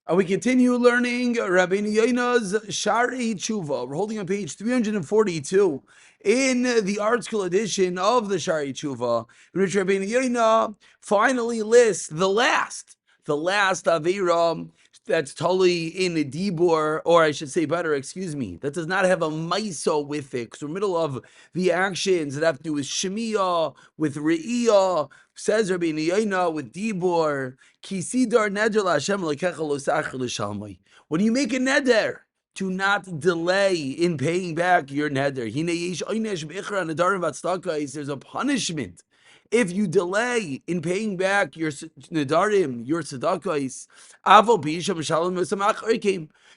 And we continue learning Rabeinu Yona's Sharei Teshuva. We're holding on page 342 in the Art School edition of the Sharei Teshuva, in which Rabeinu Yona finally lists the last Avera that's totally in a Dibur, or I should say better, excuse me, that does not have a Maiso with it, because we're middle of the actions that have to do with Shemiah, with Re'iyah, says Rabeinu Yona, with Dibur, Kisidar neder laHashem lekecha lo sachar l'shalmai. When you make a neder, do not delay in paying back your neder. There's a punishment if you delay in paying back your nedarim, your tzedakos.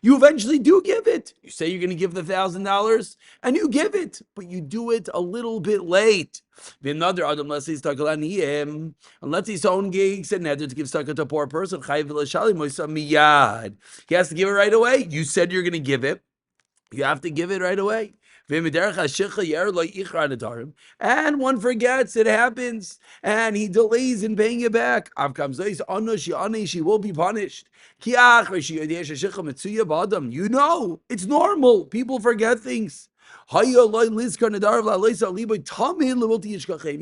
You eventually do give it. You say you're going to give the $1,000, and you give it, but you do it a little bit late. Unless he's unless he's own gigs and neder to give tzedakah to a poor person, he has to give it right away. You said you're going to give it. You have to give it right away. And one forgets, it happens, and he delays in paying it back. She will be punished. You know, it's normal. People forget things. You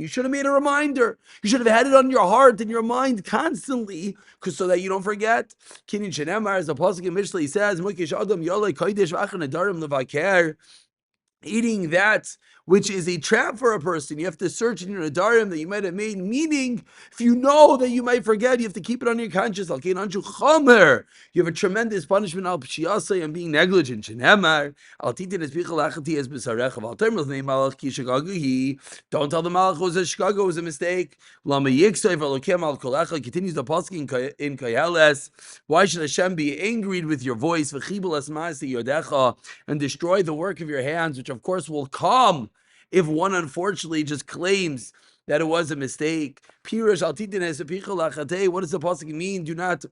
should have made a reminder. You should have had it on your heart and your mind constantly, so that you don't forget. As the Pasuk in Mishlei says, eating that which is a trap for a person. You have to search in your nadarim that you might have made, meaning if you know that you might forget, you have to keep it on your conscience. You have a tremendous punishment al pshiyasai and being negligent. Don't tell the malach was a shkago, was a mistake. Continues the pasuk in Koheles. Why should Hashem be angry with your voice and destroy the work of your hands, which of course will come if one unfortunately just claims that it was a mistake. What does the pasuk mean? Do not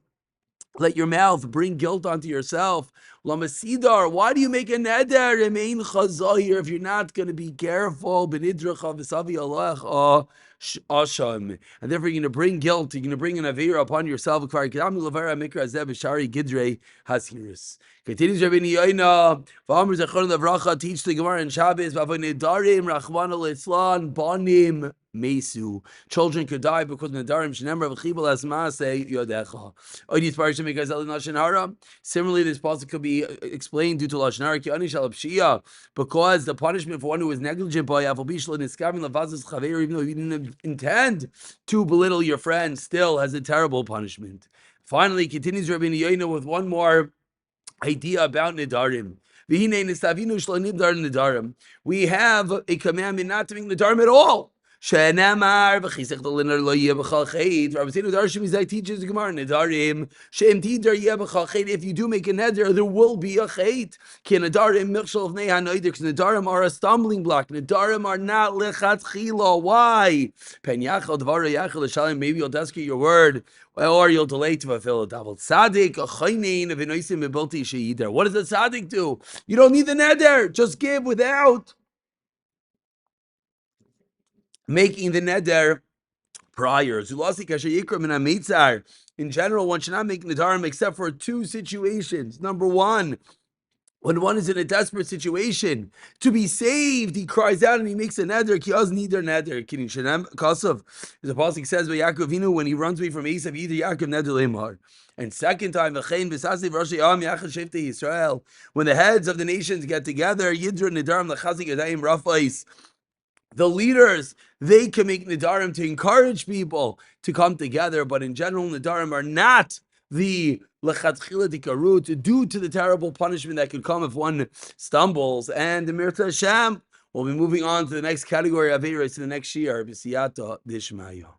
let your mouth bring guilt onto yourself. Lamasidar, why do you make a neder? Remain chazahir if you're not going to be careful. Benidracha v'savi Allah asham, and therefore you're going to bring guilt. You're going to bring an avira upon yourself. Continues Rabeinu Yona. V'amr zechron levracha, teach the Gemara in Shabbos. V'avonedarim rachmana letzlan banim mesu. Children could die because nedarim shenemar v'chibul asmaasei yodecha. Oidis parashim because lashon hara. Similarly, this pasuk could be explained due to lashon hara ki ani shal pshia, because the punishment for one who is negligent by avol bishlo niskavim lavazas chaver, even though you didn't intend to belittle your friend, still has a terrible punishment. Finally, continues Rabeinu Yona with one more idea about nedarim. We have a commandment not to make nedarim at all. Shenemar v'chisech d'linar lo yeh b'chal chet. Rabbeinu Darshim Yizai teaches the Gemara nedarim she'em tidar yeh b'chal chet. If you do make a neder, there will be a chet. Ki nedarim michshel of neha noider. Because nedarim are a stumbling block. Nedarim are not lechatchila. Why? Pen yachal dvar yachal l'shalim. Maybe you'll desecrate your word, or you'll delay to fulfill it. Tzaddik achaynein v'noisim mebilti sheyider. What does the tzaddik do? You don't need the neder. Just give without making the neder prior. In general, one should not make nedarim except for two situations. Number one, when one is in a desperate situation to be saved, he cries out and he makes a neder. Kiaz neder neder. Kidding. Shenam kasav. As the pasuk says by Yaakov Avinu, when he runs away from Esav, either Yaakov neder lemar. And second time, when the heads of the nations get together, yidra nedarim lechazik yadayim rafais. The leaders, they can make nedarim to encourage people to come together, but in general, nedarim are not the lechatchila dikarut due to the terrible punishment that could come if one stumbles. And the Mirta Hashem will be moving on to the next category of Averis in the next year, B'siyata Dishmaya.